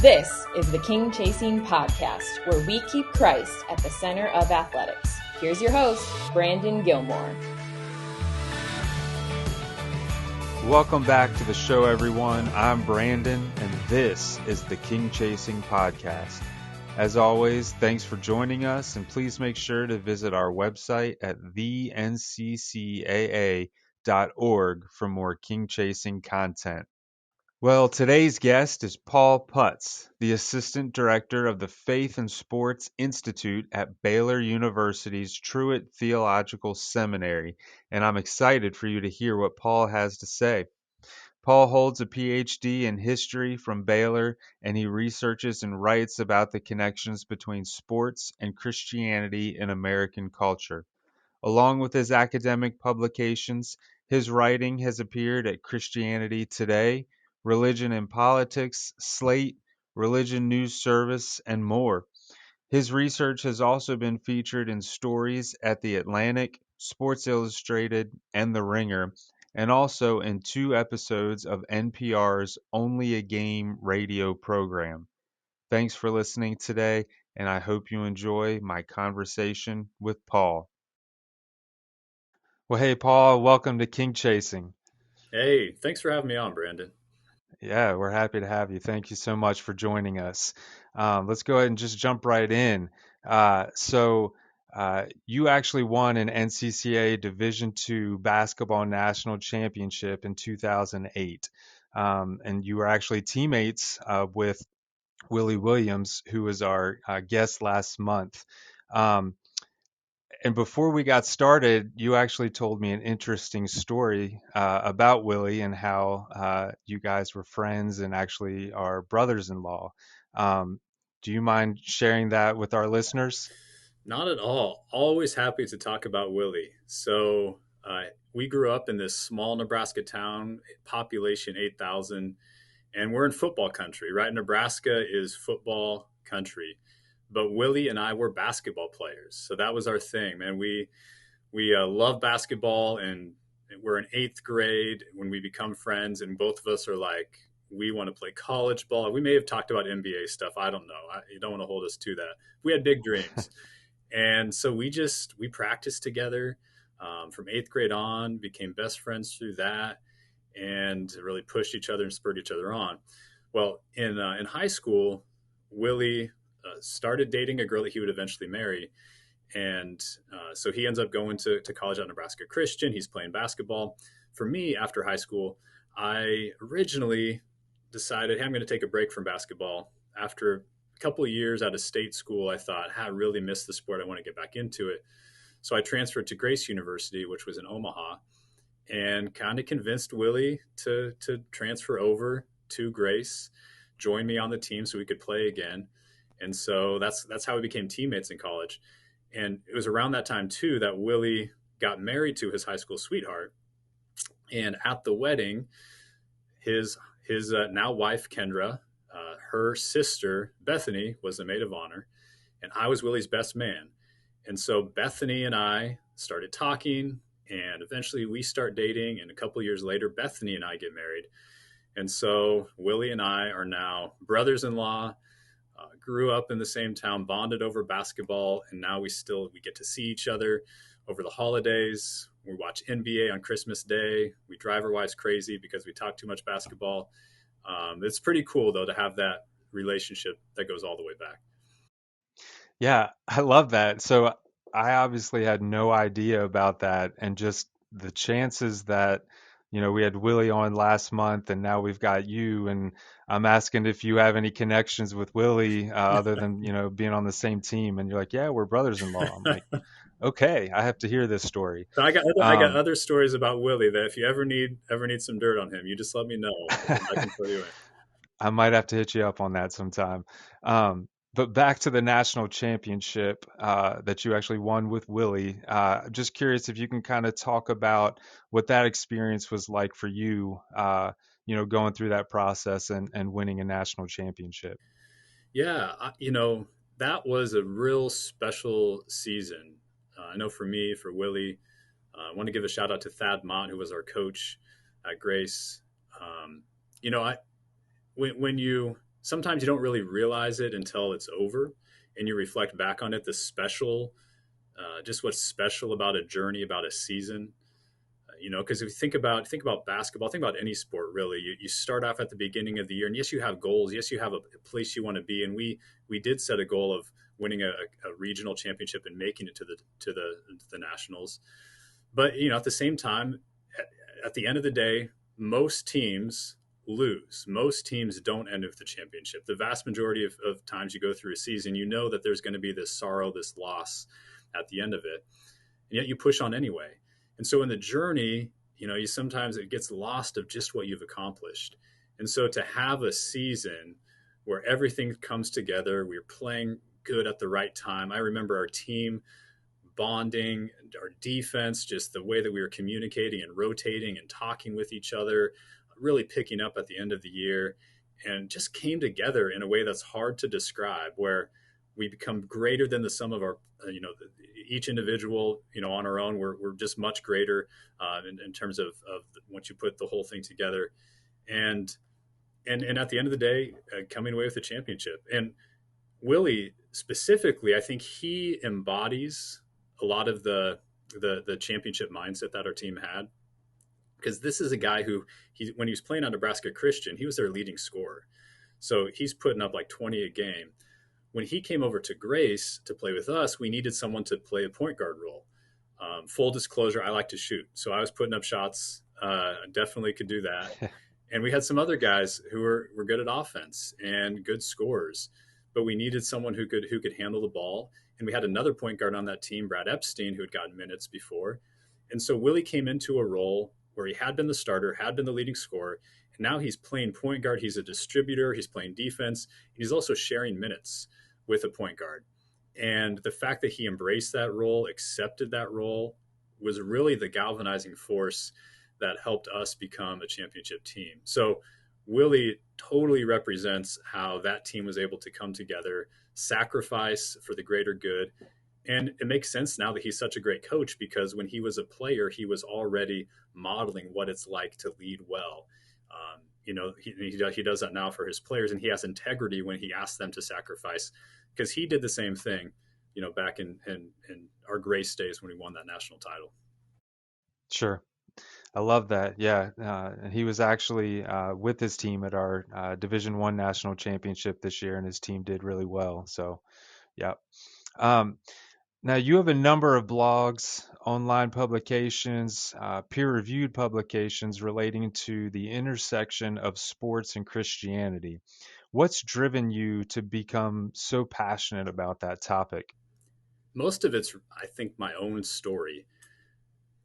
This is the King Chasing Podcast, where we keep Christ at the center of athletics. Here's your host, Brandon Gilmore. Welcome back to the show, everyone. I'm Brandon, and this is the King Chasing Podcast. As always, thanks for joining us, and please make sure to visit our website at thencccaa.org for more King Chasing content. Well, today's guest is Paul Putz, the Assistant Director of the Faith and Sports Institute at Baylor University's Truett Theological Seminary, and I'm excited for you to hear what Paul has to say. Paul holds a Ph.D. in history from Baylor, and he researches and writes about the connections between sports and Christianity in American culture. Along with his academic publications, his writing has appeared at Christianity Today, Religion and Politics, Slate, Religion News Service, and more. His research has also been featured in stories at The Atlantic, Sports Illustrated, and The Ringer, and also in 2 episodes of NPR's Only a Game radio program. Thanks for listening today, and I hope you enjoy my conversation with Paul. Well, hey, Paul, welcome to King Chasing. Hey, thanks for having me on, Brandon. Yeah, we're happy to have you. Thank you so much for joining us. Let's go ahead and just jump right in. You actually won an NCCA Division II basketball national championship in 2008. And you were actually teammates with Willie Williams, who was our guest last month. And before we got started, you actually told me an interesting story about Willie and how you guys were friends and actually are brothers-in-law. Do you mind sharing that with our listeners? Not at all. Always happy to talk about Willie. So we grew up in this small Nebraska town, population 8,000, and we're in football country, right? Nebraska is football country. But Willie and I were basketball players. So that was our thing, man. We love basketball, and we're in 8th grade when we become friends, and both of us are like, we want to play college ball. We may have talked about NBA stuff. I don't know. You don't want to hold us to that. We had big dreams. And so we practiced together from 8th grade on, became best friends through that, and really pushed each other and spurred each other on. Well, in high school, Willie started dating a girl that he would eventually marry. And so he ends up going to college at Nebraska Christian. He's playing basketball. For me, after high school, I originally decided, hey, I'm going to take a break from basketball. After a couple of years out of state school, I thought, I really miss the sport. I want to get back into it. So I transferred to Grace University, which was in Omaha, and kind of convinced Willie to transfer over to Grace, join me on the team so we could play again. And so that's how we became teammates in college. And it was around that time, too, that Willie got married to his high school sweetheart. And at the wedding, his now wife, Kendra, her sister, Bethany, was the maid of honor. And I was Willie's best man. And so Bethany and I started talking, and eventually we start dating. And a couple of years later, Bethany and I get married. And so Willie and I are now brothers-in-law. Grew up in the same town, bonded over basketball, and now we get to see each other over the holidays. We watch NBA on Christmas Day. We drive our wives crazy because we talk too much basketball. It's pretty cool, though, to have that relationship that goes all the way back. Yeah, I love that. So I obviously had no idea about that, and just the chances that we had Willie on last month, and now we've got you. And I'm asking if you have any connections with Willie other than being on the same team. And you're like, yeah, we're brothers-in-law. I'm like, okay, I have to hear this story. So I got other stories about Willie that if you ever need some dirt on him, you just let me know. I can fill you in. I might have to hit you up on that sometime. But back to the national championship that you actually won with Willie. Just curious if you can kind of talk about what that experience was like for you, going through that process and winning a national championship. Yeah, that was a real special season. I know for me, for Willie, I want to give a shout out to Thad Mott, who was our coach at Grace. When you sometimes you don't really realize it until it's over and you reflect back on it, just what's special about a journey, about a season. Because if you think about basketball, think about any sport really. You start off at the beginning of the year, and yes, you have goals. Yes, you have a place you want to be, and we did set a goal of winning a regional championship and making it to the nationals. But at the same time, at the end of the day, most teams lose. Most teams don't end with the championship. The vast majority of times you go through a season, you know that there's going to be this sorrow, this loss at the end of it, and yet you push on anyway. And so in the journey, you sometimes it gets lost of just what you've accomplished. And so to have a season where everything comes together, we're playing good at the right time. I remember our team bonding, our defense, just the way that we were communicating and rotating and talking with each other, really picking up at the end of the year, and just came together in a way that's hard to describe, where we become greater than the sum of our, each individual, on our own, we're just much greater in terms of once you put the whole thing together, and at the end of the day, coming away with a championship. And Willie specifically, I think he embodies a lot of the championship mindset that our team had, because this is a guy who when he was playing on Nebraska Christian, he was their leading scorer, so he's putting up like 20 a game. When he came over to Grace to play with us, we needed someone to play a point guard role. Full disclosure, I like to shoot, so I was putting up shots. Definitely could do that. And we had some other guys who were good at offense and good scorers, but we needed someone who could handle the ball. And we had another point guard on that team, Brad Epstein, who had gotten minutes before. And so Willie came into a role where he had been the starter, had been the leading scorer, and now he's playing point guard. He's a distributor. He's playing defense. And he's also sharing minutes with a point guard. And the fact that he embraced that role, accepted that role, was really the galvanizing force that helped us become a championship team. So Willie totally represents how that team was able to come together, sacrifice for the greater good. And it makes sense now that he's such a great coach, because when he was a player, he was already modeling what it's like to lead well. He does that now for his players, and he has integrity when he asks them to sacrifice, because he did the same thing, back in our Grace days when we won that national title. Sure. I love that. Yeah. And he was actually with his team at our Division I national championship this year, and his team did really well. So, yeah. Now, you have a number of blogs, online publications, peer-reviewed publications relating to the intersection of sports and Christianity. What's driven you to become so passionate about that topic? Most of it's, I think, my own story.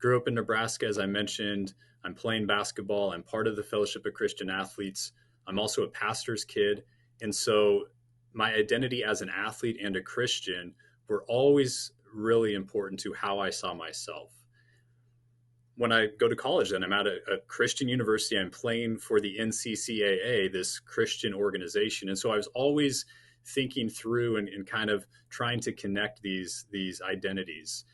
Grew up in Nebraska, as I mentioned. I'm playing basketball. I'm part of the Fellowship of Christian Athletes. I'm also a pastor's kid. And so my identity as an athlete and a Christian were always really important to how I saw myself. When I go to college, then I'm at a Christian university. I'm playing for the NCCAA, this Christian organization. And so I was always thinking through and kind of trying to connect these identities.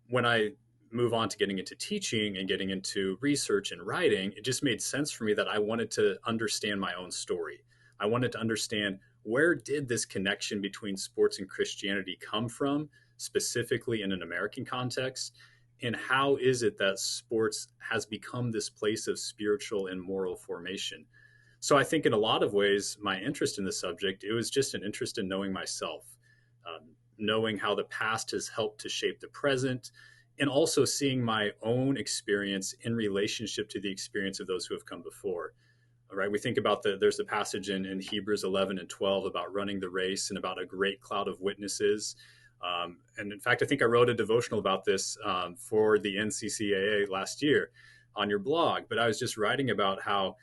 When I move on to getting into teaching and getting into research and writing, it just made sense for me that I wanted to understand my own story. I wanted to understand, where did this connection between sports and Christianity come from, specifically in an American context? And how is it that sports has become this place of spiritual and moral formation? So I think in a lot of ways, my interest in the subject, it was just an interest in knowing myself, knowing how the past has helped to shape the present, and also seeing my own experience in relationship to the experience of those who have come before. All right, we think about there's the passage in Hebrews 11 and 12 about running the race and about a great cloud of witnesses. And in fact, I think I wrote a devotional about this for the NCCAA last year on your blog. But I was just writing about how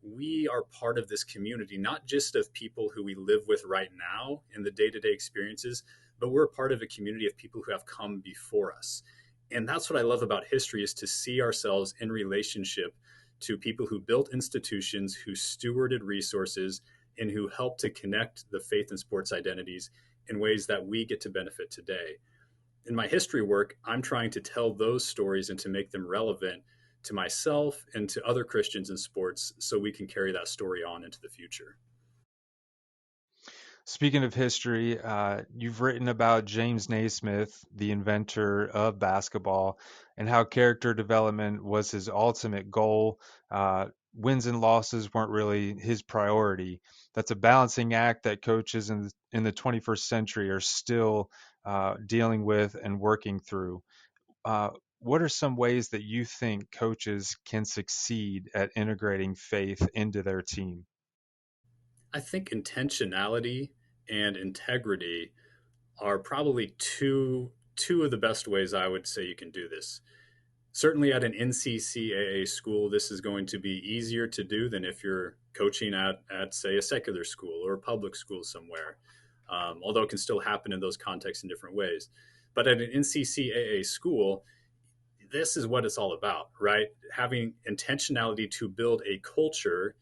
we are part of this community, not just of people who we live with right now in the day-to-day experiences, but we're a part of a community of people who have come before us. And that's what I love about history, is to see ourselves in relationship to people who built institutions, who stewarded resources, and who helped to connect the faith and sports identities in ways that we get to benefit today. In my history work, I'm trying to tell those stories and to make them relevant to myself and to other Christians in sports, so we can carry that story on into the future. Speaking of history, you've written about James Naismith, the inventor of basketball, and how character development was his ultimate goal. Wins and losses weren't really his priority. That's a balancing act that coaches in the 21st century are still dealing with and working through. Uh, what are some ways that you think coaches can succeed at integrating faith into their team? I think intentionality and integrity are probably two of the best ways I would say you can do this. Certainly at an NCCAA school, this is going to be easier to do than if you're coaching at say, a secular school or a public school somewhere, although it can still happen in those contexts in different ways. But at an NCCAA school, this is what it's all about, right? Having intentionality to build a culture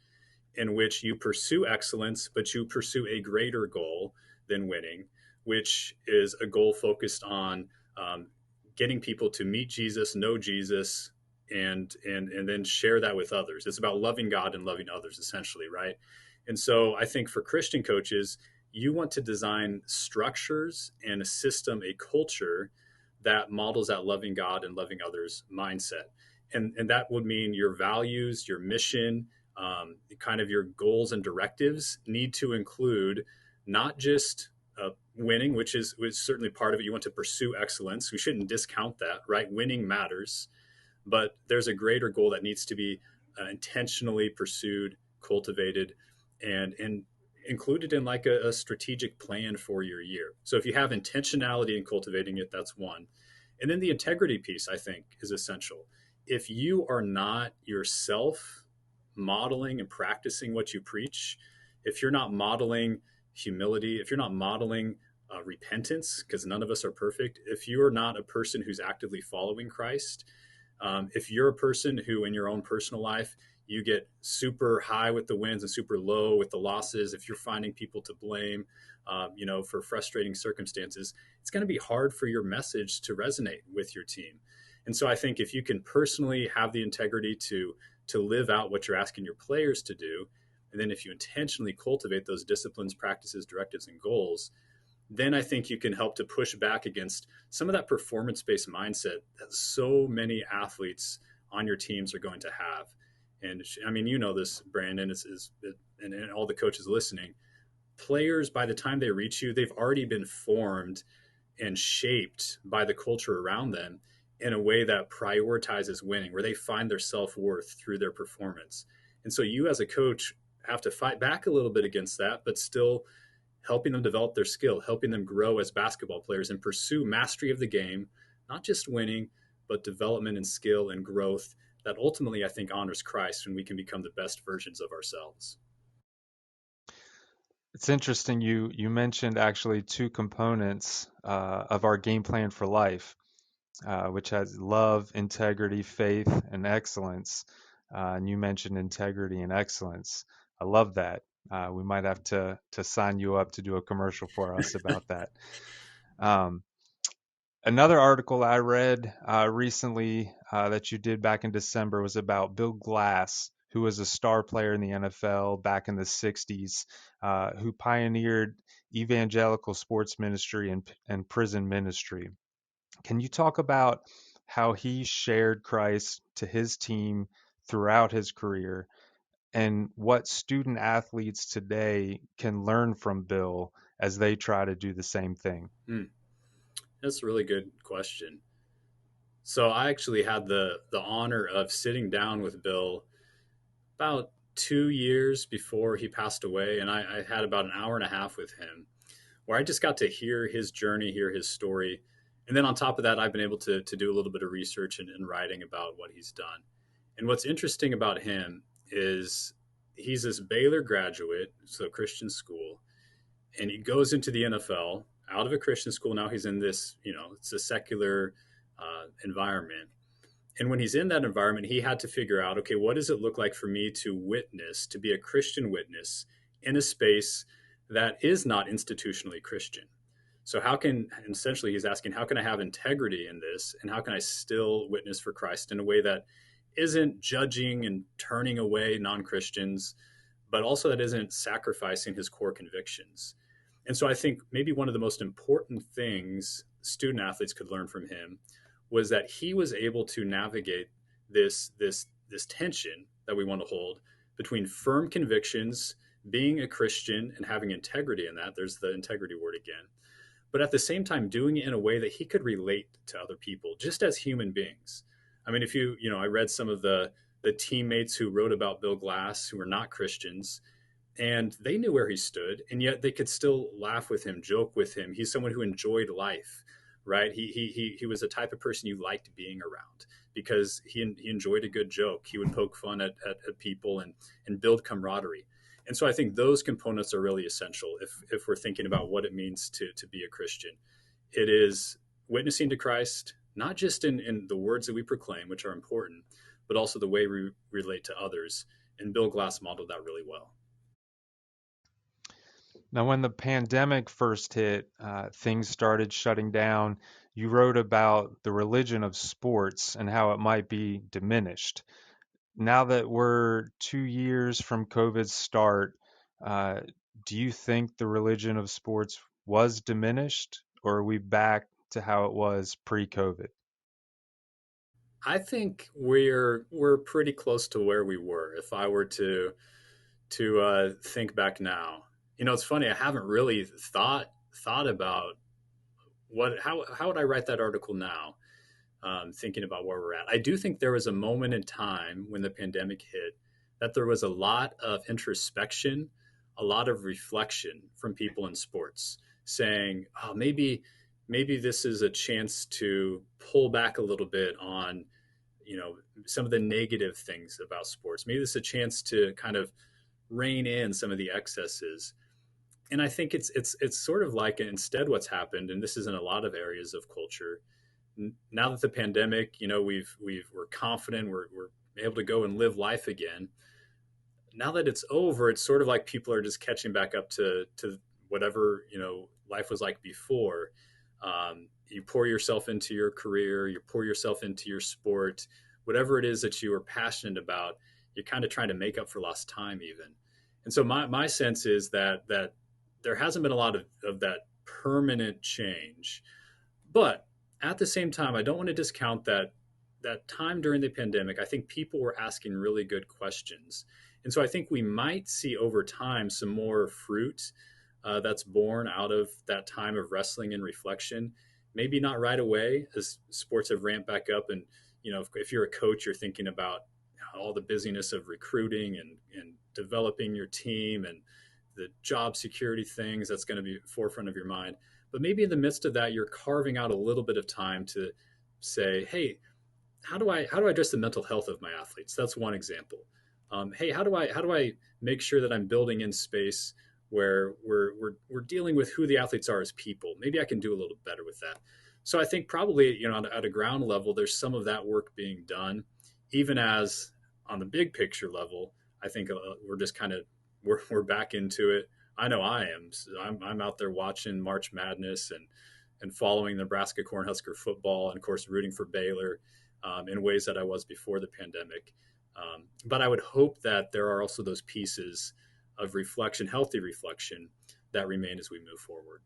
in which you pursue excellence, but you pursue a greater goal than winning, which is a goal focused on getting people to meet Jesus, know Jesus, and then share that with others. It's about loving God and loving others, essentially, right? And so I think for Christian coaches, you want to design structures and a system, a culture that models that loving God and loving others mindset. And that would mean your values, your mission, kind of your goals and directives need to include not just winning, which is certainly part of it. You want to pursue excellence. We shouldn't discount that, right? Winning matters, but there's a greater goal that needs to be intentionally pursued, cultivated, and included in like a strategic plan for your year. So if you have intentionality in cultivating it, that's one. And then the integrity piece, I think, is essential. If you are not yourself modeling and practicing what you preach, if you're not modeling humility, if you're not modeling repentance, because none of us are perfect, if you're not a person who's actively following Christ, if you're a person who in your own personal life, you get super high with the wins and super low with the losses, if you're finding people to blame, for frustrating circumstances, it's going to be hard for your message to resonate with your team. And so I think if you can personally have the integrity to live out what you're asking your players to do, and then if you intentionally cultivate those disciplines, practices, directives, and goals, then I think you can help to push back against some of that performance-based mindset that so many athletes on your teams are going to have. And I mean, you know this, Brandon, and all the coaches listening, players, by the time they reach you, they've already been formed and shaped by the culture around them in a way that prioritizes winning, where they find their self-worth through their performance. And so you as a coach have to fight back a little bit against that, but still helping them develop their skill, helping them grow as basketball players and pursue mastery of the game, not just winning, but development and skill and growth that ultimately I think honors Christ when we can become the best versions of ourselves. It's interesting you mentioned actually two components of our game plan for life, which has love, integrity, faith, and excellence. And you mentioned integrity and excellence. I love that. We might have to sign you up to do a commercial for us about that. Um, Another article I read recently that you did back in December was about Bill Glass, who was a star player in the NFL back in the 60s, who pioneered evangelical sports ministry and prison ministry. Can you talk about how he shared Christ to his team throughout his career and what student athletes today can learn from Bill as they try to do the same thing? That's a really good question. So I actually had the honor of sitting down with Bill about 2 years before he passed away, and I had about an hour and a half with him, where I just got to hear his journey, hear his story, and then on top of that, I've been able to do a little bit of research and writing about what he's done. And what's interesting about him is he's this Baylor graduate, so Christian school, and he goes into the NFL out of a Christian school. Now he's in this, it's a secular environment. And when he's in that environment, he had to figure out, okay, what does it look like for me to witness, to be a Christian witness in a space that is not institutionally Christian? So essentially he's asking, how can I have integrity in this? And how can I still witness for Christ in a way that isn't judging and turning away non-Christians, but also that isn't sacrificing his core convictions? And so I think maybe one of the most important things student athletes could learn from him was that he was able to navigate this tension that we want to hold between firm convictions, being a Christian and having integrity in that. There's the integrity word again. But at the same time, doing it in a way that he could relate to other people, just as human beings. I mean, if I read some of the teammates who wrote about Bill Glass who were not Christians, and they knew where he stood, and yet they could still laugh with him, joke with him. He's someone who enjoyed life, right? He was the type of person you liked being around because he enjoyed a good joke. He would poke fun at people and build camaraderie. And so I think those components are really essential if we're thinking about what it means to be a Christian. It is witnessing to Christ, not just in the words that we proclaim, which are important, but also the way we relate to others. And Bill Glass modeled that really well. Now, when the pandemic first hit, things started shutting down. You wrote about the religion of sports and how it might be diminished. Now that we're 2 years from COVID's start, do you think the religion of sports was diminished, or are we back to how it was pre-COVID? I think we're pretty close to where we were. If I were to think back now, it's funny. I haven't really thought about how would I write that article now. Thinking about where we're at, I do think there was a moment in time when the pandemic hit that there was a lot of introspection, a lot of reflection from people in sports, saying, "Oh, maybe this is a chance to pull back a little bit on." Some of the negative things about sports. Maybe this is a chance to kind of rein in some of the excesses. And I think it's sort of like instead what's happened, and this is in a lot of areas of culture. Now that the pandemic, we're confident, we're able to go and live life again. Now that it's over, it's sort of like people are just catching back up to whatever life was like before. You pour yourself into your career, you pour yourself into your sport, whatever it is that you are passionate about, you're kind of trying to make up for lost time even. And so my sense is that there hasn't been a lot of that permanent change. But at the same time, I don't want to discount that time during the pandemic. I think people were asking really good questions. And so I think we might see over time some more fruit that's born out of that time of wrestling and reflection. Maybe not right away as sports have ramped back up. And, if you're a coach, you're thinking about all the busyness of recruiting and developing your team and the job security things, that's going to be forefront of your mind. But maybe in the midst of that, you're carving out a little bit of time to say, hey, how do I address the mental health of my athletes? That's one example. Hey, how do I make sure that I'm building in space where we're dealing with who the athletes are as people? Maybe I can do a little better with that. So I think probably, at a ground level, there's some of that work being done, even as on the big picture level, I think we're just kind of, we're back into it. I know I am. So I'm out there watching March Madness and following Nebraska Cornhusker football, and of course rooting for Baylor in ways that I was before the pandemic. But I would hope that there are also those pieces of reflection, healthy reflection, that remain as we move forward.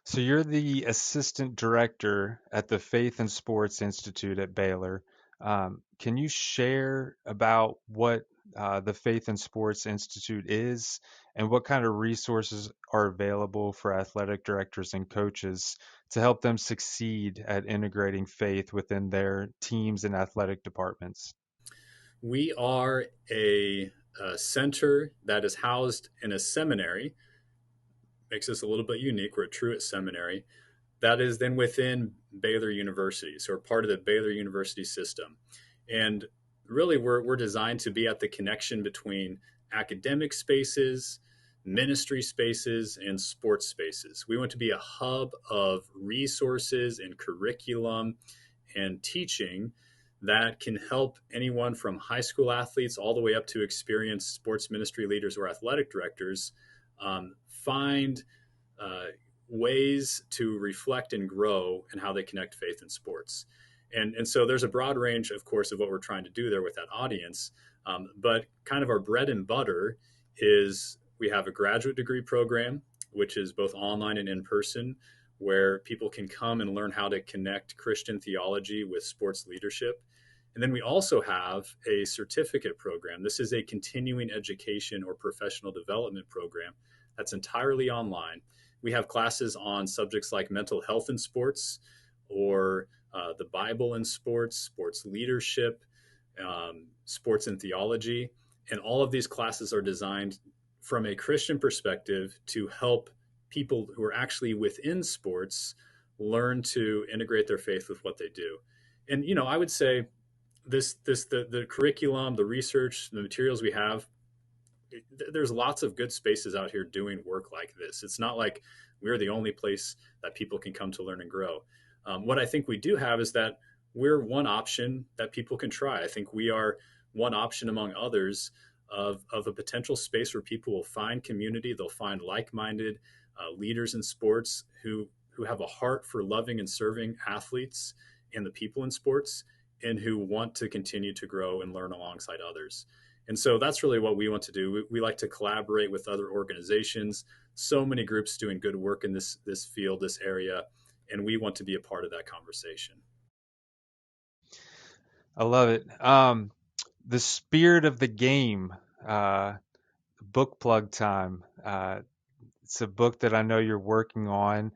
So you're the assistant director at the Faith and Sports Institute at Baylor. Can you share about what the Faith and Sports Institute is and what kind of resources are available for athletic directors and coaches to help them succeed at integrating faith within their teams and athletic departments? We are a center that is housed in a seminary. Makes us a little bit unique. We're at Truett Seminary. That is then within Baylor University, so we're part of the Baylor University system. And really, we're designed to be at the connection between academic spaces, ministry spaces, and sports spaces. We want to be a hub of resources and curriculum and teaching that can help anyone from high school athletes all the way up to experienced sports ministry leaders or athletic directors find ways to reflect and grow in how they connect faith and sports. And so there's a broad range, of course, of what we're trying to do there with that audience. But kind of our bread and butter is We have a graduate degree program, which is both online and in person, where people can come and learn how to connect Christian theology with sports leadership. And then we also have a certificate program. This is a continuing education or professional development program that's entirely online. We have classes on subjects like mental health in sports, or the Bible in sports, sports leadership, sports and theology. And all of these classes are designed from a Christian perspective to help people who are actually within sports learn to integrate their faith with what they do. And, I would say the curriculum, the research, the materials we have, there's lots of good spaces out here doing work like this. It's not like we're the only place that people can come to learn and grow. What I think we do have is that we're one option that people can try. I think we are one option among others of a potential space where people will find community. They'll find like-minded leaders in sports who have a heart for loving and serving athletes and the people in sports, and who want to continue to grow and learn alongside others. And so that's really what we want to do. We like to collaborate with other organizations. So many groups doing good work in this field, this area, and we want to be a part of that conversation. I love it. The spirit of the game, book plug time. It's a book that I know you're working on.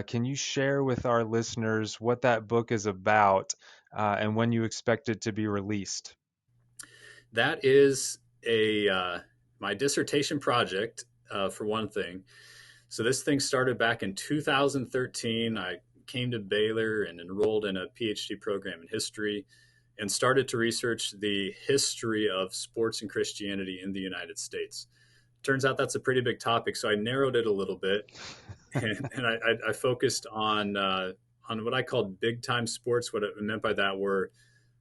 Can you share with our listeners what that book is about and when you expect it to be released? That is my dissertation project, for one thing. So this thing started back in 2013. I came to Baylor and enrolled in a Ph.D. program in history and started to research the history of sports and Christianity in the United States. Turns out that's a pretty big topic, so I narrowed it a little bit, and I focused on what I called big time sports. What I meant by that were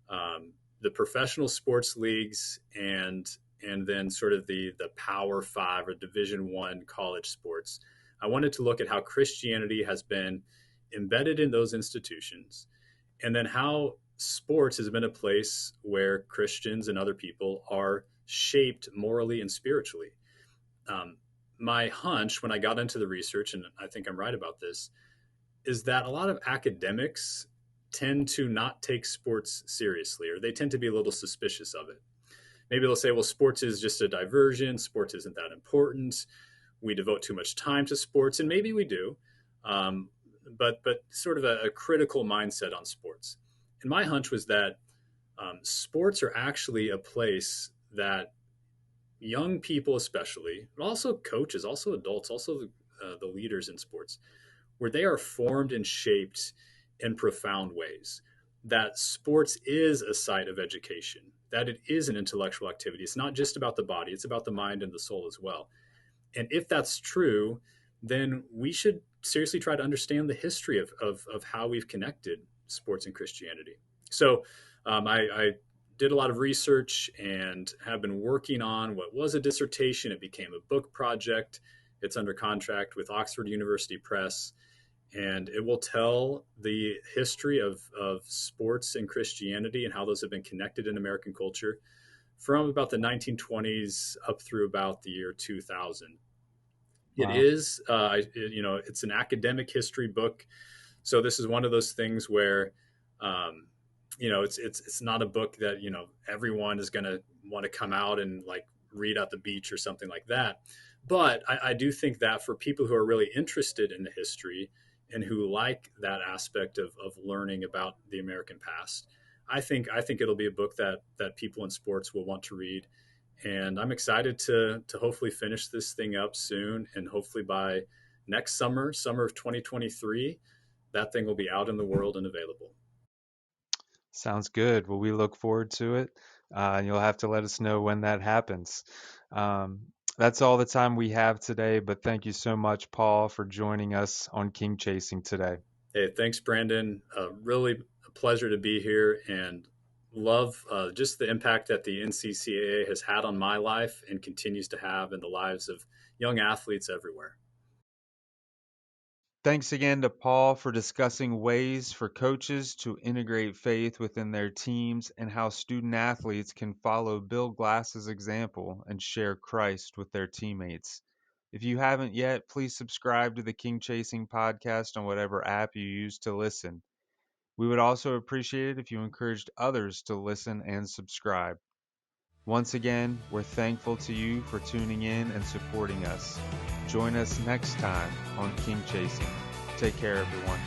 the professional sports leagues and then sort of the Power Five or Division I college sports. I wanted to look at how Christianity has been embedded in those institutions, and then how sports has been a place where Christians and other people are shaped morally and spiritually. My hunch when I got into the research, and I think I'm right about this, is that a lot of academics tend to not take sports seriously, or they tend to be a little suspicious of it. Maybe they'll say, well, sports is just a diversion. Sports isn't that important. We devote too much time to sports, and maybe we do, but sort of a critical mindset on sports. And my hunch was that sports are actually a place that young people especially, but also coaches, also adults, also the leaders in sports, where they are formed and shaped in profound ways. That sports is a site of education, that it is an intellectual activity. It's not just about the body, it's about the mind and the soul as well. And if that's true, then we should seriously try to understand the history of how we've connected sports and Christianity. So I did a lot of research and have been working on what was a dissertation. It became a book project. It's under contract with Oxford University Press, and it will tell the history of sports and Christianity and how those have been connected in American culture from about the 1920s up through about the year 2000. Wow. It is, it's an academic history book. So this is one of those things where, it's not a book that, everyone is going to want to come out and like read at the beach or something like that. But I do think that for people who are really interested in the history and who like that aspect of learning about the American past, I think it'll be a book that people in sports will want to read. And I'm excited to hopefully finish this thing up soon. And hopefully by next summer of 2023, that thing will be out in the world and available. Sounds good. Well, we look forward to it. You'll have to let us know when that happens. That's all the time we have today, but thank you so much, Paul, for joining us on King Chasing today. Hey, thanks, Brandon. Really a pleasure to be here, and love just the impact that the NCCAA has had on my life and continues to have in the lives of young athletes everywhere. Thanks again to Paul for discussing ways for coaches to integrate faith within their teams and how student athletes can follow Bill Glass's example and share Christ with their teammates. If you haven't yet, please subscribe to the King Chasing podcast on whatever app you use to listen. We would also appreciate it if you encouraged others to listen and subscribe. Once again, we're thankful to you for tuning in and supporting us. Join us next time on King Chasing. Take care, everyone.